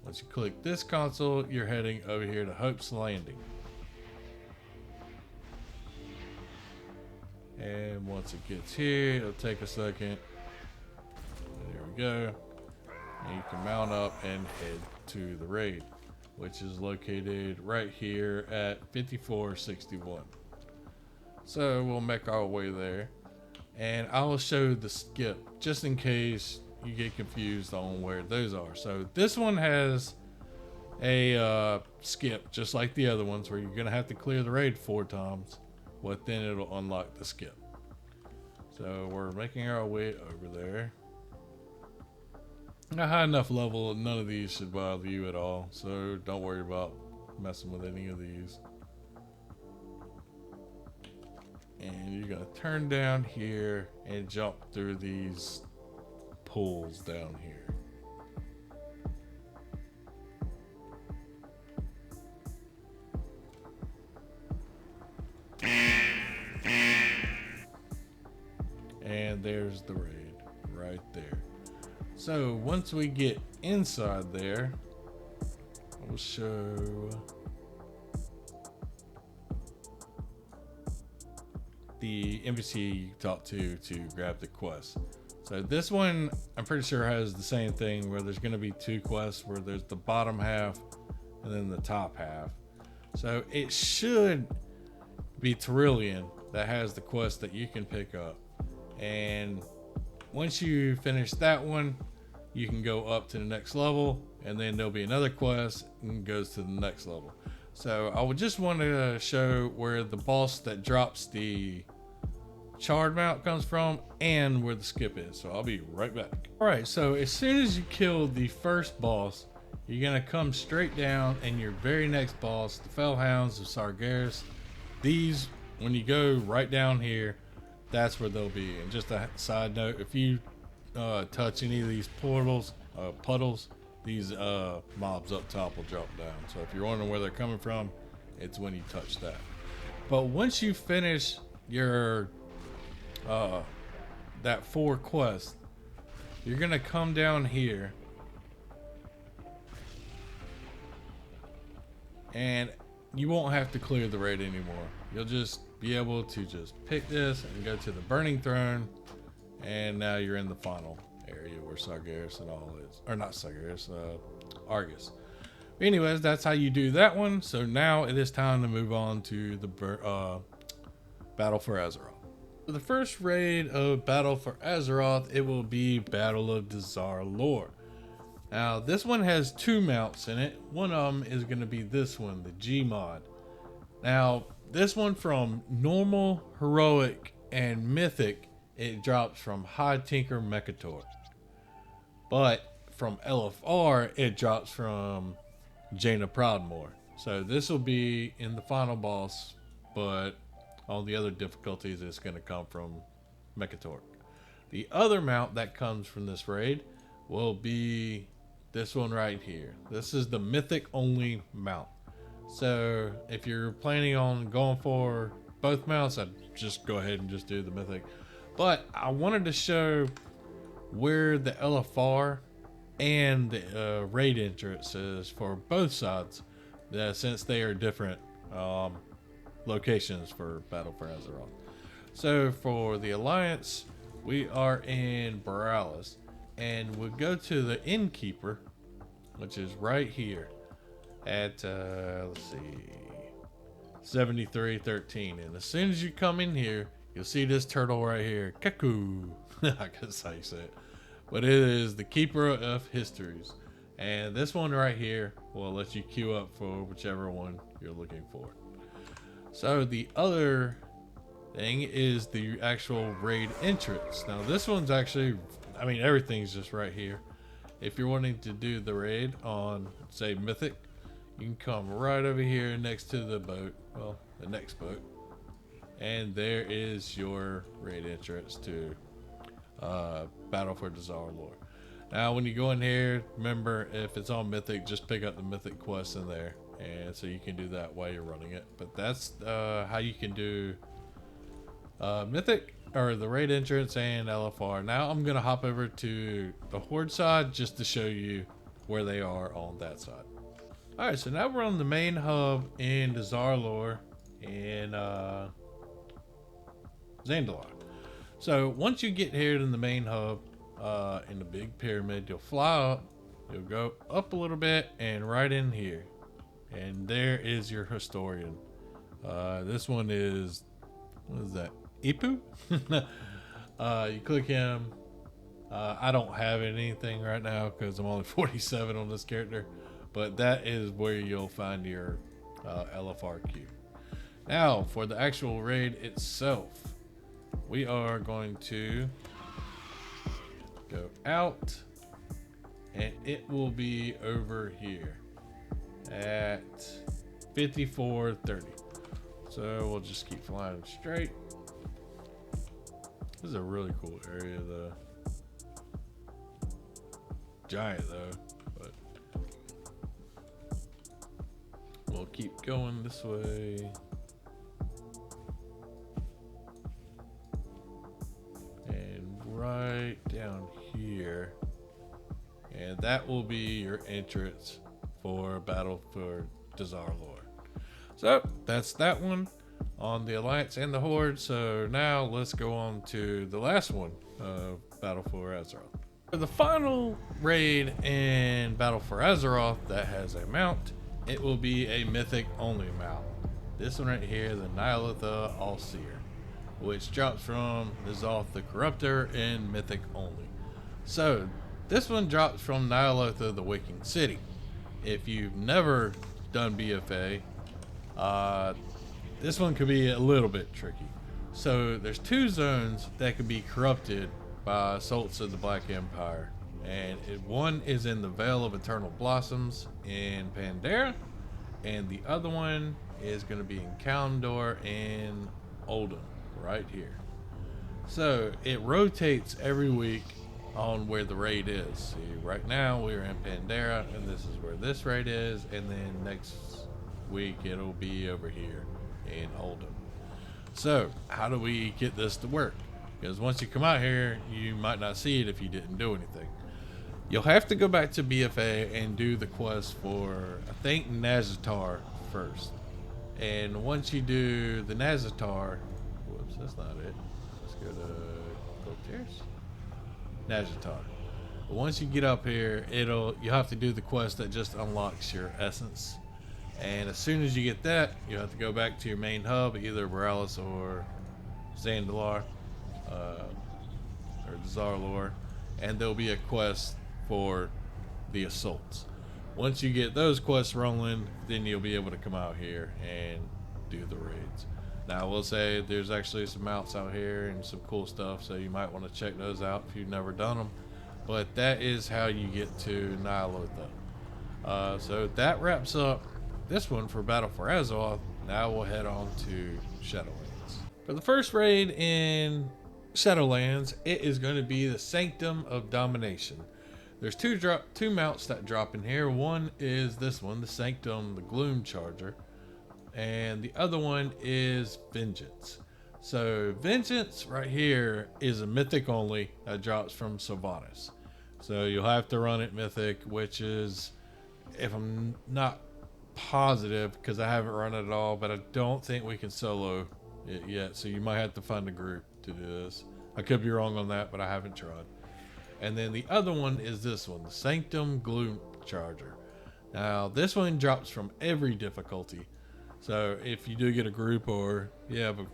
Once you click this console, you're heading over here to Hope's Landing. And once it gets here, it'll take a second. There we go. And you can mount up and head to the raid, which is located right here at 5461. So we'll make our way there. And I will show the skip just in case you get confused on where those are. So this one has a skip just like the other ones, where you're going to have to clear the raid 4 times. But then it'll unlock the skip. So we're making our way over there. Not high enough level, none of these should bother you at all. So don't worry about messing with any of these. And you're gonna turn down here and jump through these pools down here. And there's the raid right there. So once we get inside there, I'll show the NPC you talk to grab the quest. So this one, I'm pretty sure has the same thing, where there's going to be 2 quests, where there's the bottom half and then the top half. So it should be Trillian that has the quest that you can pick up. And once you finish that one, you can go up to the next level, and then there'll be another quest and goes to the next level. So I would just want to show where the boss that drops the charred mount comes from and where the skip is. So I'll be right back. All right, so as soon as you kill the first boss, you're gonna come straight down, and your very next boss, the Fellhounds of Sargeras, these, when you go right down here, that's where they'll be. And just a side note, if you touch any of these puddles, these mobs up top will drop down. So if you're wondering where they're coming from, it's when you touch that. But once you finish your that 4 quests, you're gonna come down here, and you won't have to clear the raid anymore. You'll just be able to just pick this and go to the Burning Throne, and now you're in the final area where Sargeras and all is, or not Sargeras, Argus. But anyways, that's how you do that one. So now it is time to move on to the Battle for Azeroth. For the first raid of Battle for Azeroth, it will be Battle of Dazar Lore. Now this one has two mounts in it. One of them is going to be this one, the G.M.O.D. Now this one from normal, heroic, and mythic, it drops from High Tinker Mechator. But from LFR, it drops from Jaina Proudmoore. So this will be in the final boss, but all the other difficulties it's going to come from Mechator. The other mount that comes from this raid will be this one right here. This is the mythic only mount. So if you're planning on going for both mounts, I'd just go ahead and just do the mythic. But I wanted to show where the LFR and the raid entrance is for both sides, since they are different locations for Battle for Azeroth. So for the Alliance, we are in Borealis, and we'll go to the Innkeeper, which is right here at let's see, 7313. And as soon as you come in here, you'll see this turtle right here, Cuckoo. I guess how you say it, but it is the Keeper of Histories, and this one right here will let you queue up for whichever one you're looking for. So the other thing is the actual raid entrance. Now this one's actually, I mean, everything's just right here. If you're wanting to do the raid on, say, Mythic, you can come right over here next to the boat, well, the next boat, and there is your raid entrance to Battle for Dazar'alor. Now when you go in here, remember, if it's on Mythic, just pick up the Mythic quest in there, and so you can do that while you're running it. But that's how you can do Mythic, or the raid entrance, and LFR. Now I'm gonna hop over to the Horde side just to show you where they are on that side. Alright, so now we're on the main hub in Dazar'alor in Zandalar. So once you get here in the main hub, in the big pyramid, you'll fly up, you'll go up a little bit, and right in here, and there is your historian. This one is, what is that, Ipu? You click him. I don't have anything right now because I'm only 47 on this character, but that is where you'll find your LFR queue. Now for the actual raid itself, we are going to go out, and it will be over here at 5430. So we'll just keep flying straight. This is a really cool area though. Giant though, but we'll keep going this way. And right down here. And that will be your entrance for Battle for Dazar'alor. So that's that one on the Alliance and the Horde. So now let's go on to the last one, Battle for Azeroth. For the final raid in Battle for Azeroth that has a mount, it will be a mythic only mount. This one right here, the Ny'alotha Allseer, which drops from N'Zoth the Corruptor in mythic only. So this one drops from Ny'alotha the Waking City. If you've never done BFA, this one could be a little bit tricky. So there's two zones that can be corrupted by assaults of the Black Empire, and one is in the Vale of Eternal Blossoms in Pandaria, and the other one is going to be in Kalimdor and Oldhim right here. So it rotates every week on where the raid is. See, right now we're in Pandaria, and this is where this raid is, and then next week it'll be over here in Oldhim. So how do we get this to work? Because once you come out here, you might not see it if you didn't do anything. You'll have to go back to BFA and do the quest for, I think, Naz'Atar first. And once you do the Naz'Atar, whoops, that's not it. Let's go to Cloaktears. Naz'Atar. But once you get up here, you'll have to do the quest that just unlocks your essence. And as soon as you get that, you have to go back to your main hub, either Borealis or Zandalar, or Dazar'alor, and there'll be a quest for the assaults. Once you get those quests rolling, then you'll be able to come out here and do the raids. Now I will say there's actually some mounts out here and some cool stuff, so you might want to check those out if you've never done them. But that is how you get to Ny'alotha. So that wraps up this one for Battle for Azeroth. Now we'll head on to Shadowlands. For the first raid in Shadowlands, it is going to be the Sanctum of Domination. There's two mounts that drop in here. One is this one, the Sanctum, the Gloom Charger, and the other one is Vengeance. So Vengeance right here is a mythic only that drops from Sylvanas. So you'll have to run it mythic, which is, if I'm not positive, because I haven't run it at all, but I don't think we can solo it yet. So you might have to find a group to do this. I could be wrong on that, but I haven't tried. And then the other one is this one, the Sanctum Gloom Charger. Now this one drops from every difficulty. So if you do get a group, or you have a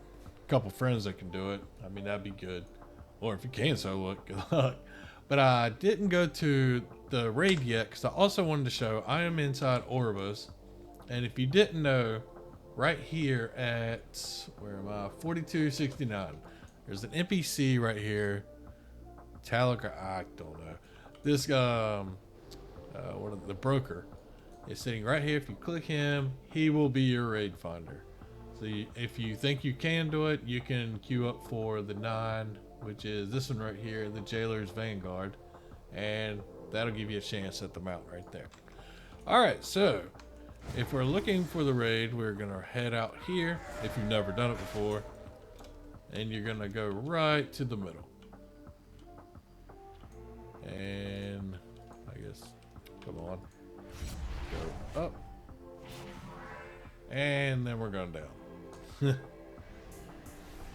couple friends that can do it, I mean, that'd be good. Or if you can solo it, good luck. But I didn't go to the raid yet because I also wanted to show I am inside Oribos. And if you didn't know, right here at, where am I, 4269, there's an NPC right here. Talika, I don't know. This the broker is sitting right here. If you click him, he will be your raid finder. So if you think you can do it, you can queue up for the 9, which is this one right here, the Jailer's Vanguard, and that'll give you a chance at the mount right there. All right, so if we're looking for the raid, we're gonna head out here if you've never done it before, and you're gonna go right to the middle. And I guess, come on, go up, and then we're going down.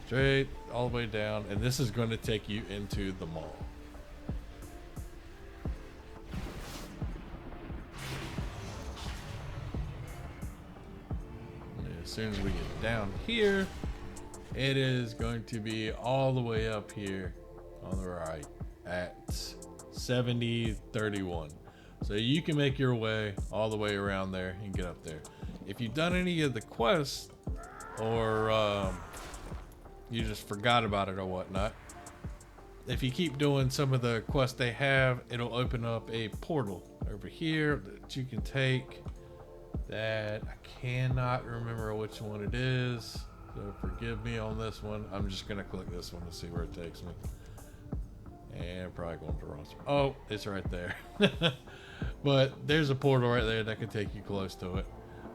Straight all the way down, and this is going to take you into the mall. And as soon as we get down here, it is going to be all the way up here on the right at 7031. So you can make your way all the way around there and get up there. If you've done any of the quests, or you just forgot about it or whatnot, if you keep doing some of the quests they have, it'll open up a portal over here that you can take, that I cannot remember which one it is, so forgive me on this one. I'm just gonna click this one to see where it takes me. And probably going to the wrong spot. Oh, it's right there. But there's a portal right there that can take you close to it.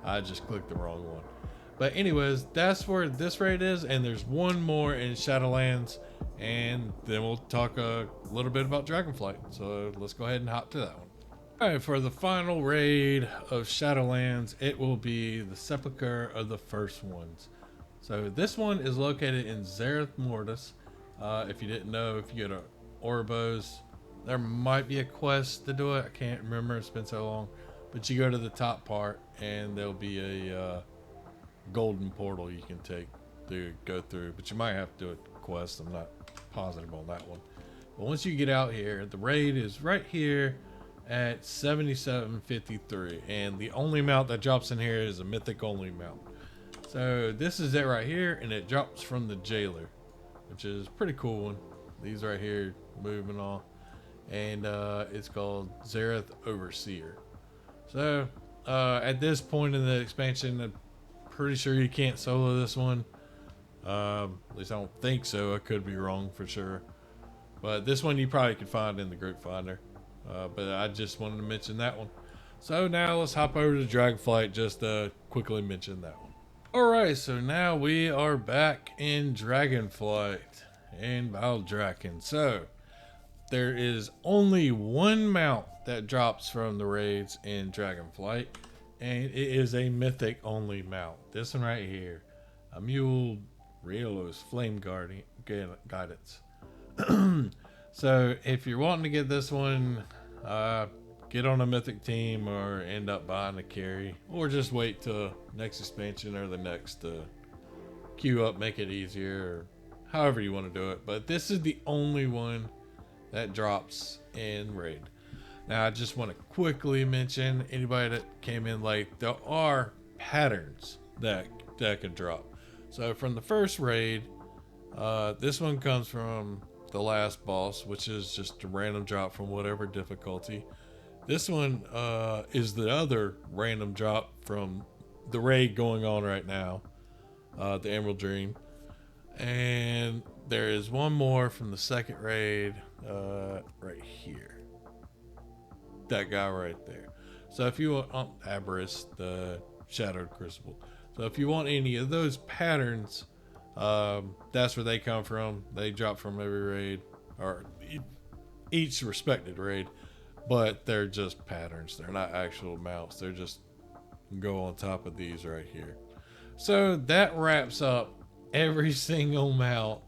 I just clicked the wrong one. But anyways, that's where this raid is, and there's one more in Shadowlands, and then we'll talk a little bit about Dragonflight. So let's go ahead and hop to that one. All right, for the final raid of Shadowlands, it will be the Sepulchre of the First Ones. So this one is located in Zereth Mortis. If you didn't know, if you go to Oribos, there might be a quest to do it. I can't remember, it's been so long. But you go to the top part, and there'll be a golden portal you can take to go through. But you might have to do a quest. I'm not positive on that one. But once you get out here, the raid is right here at 7753, and the only mount that drops in here is a mythic only mount. So this is it right here, and it drops from the Jailer, which is a pretty cool one. These right here moving on, and it's called Zereth Overseer. So at this point in the expansion, I'm pretty sure you can't solo this one. At least I don't think so. I could be wrong for sure, but this one you probably could find in the group finder. But I just wanted to mention that one. So now let's hop over to Dragonflight, just to quickly mention that one. Alright, so now we are back in Dragonflight and Valdrakken. So there is only one mount that drops from the raids in Dragonflight, and it is a mythic only mount. This one right here, a Mule Rielos Flame Guidance. So if you're wanting to get this one, get on a mythic team, or end up buying a carry, or just wait till next expansion or the next queue up, make it easier, or however you want to do it. But this is the only one that drops in raid. Now, I just want to quickly mention anybody that came in late, there are patterns that can drop. So from the first raid, this one comes from the last boss, which is just a random drop from whatever difficulty. This one is the other random drop from the raid going on right now, the Emerald Dream. And there is one more from the second raid right here. That guy right there. So if you want Aberrus, the Shadowed Crucible. So if you want any of those patterns, that's where they come from. They drop from every raid, or each respected raid, but they're just patterns. They're not actual mounts. They're just go on top of these right here. So that wraps up every single mount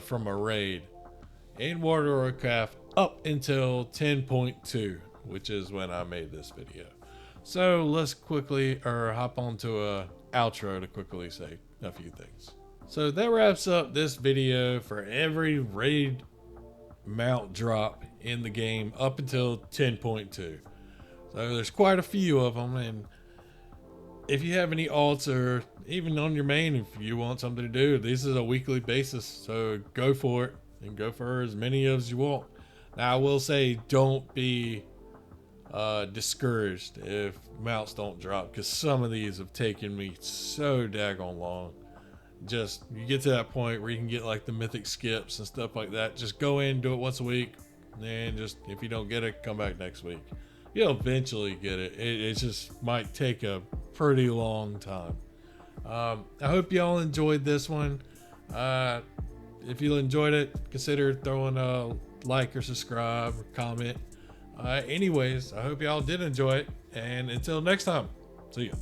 from a raid in Warcraft up until 10.2, which is when I made this video. So let's quickly hop onto a outro to quickly say a few things. So that wraps up this video for every raid mount drop in the game up until 10.2. So there's quite a few of them, and if you have any alts or even on your main, if you want something to do, this is a weekly basis, so go for it and go for as many as you want. Now I will say, don't be discouraged if mounts don't drop, because some of these have taken me so daggone long. Just, you get to that point where you can get like the mythic skips and stuff like that. Just go in, do it once a week, and just, if you don't get it, come back next week. You'll eventually get it. It just might take a pretty long time. I hope y'all enjoyed this one. If you enjoyed it, consider throwing a like or subscribe or comment. Anyways, I hope y'all did enjoy it, and until next time, see ya.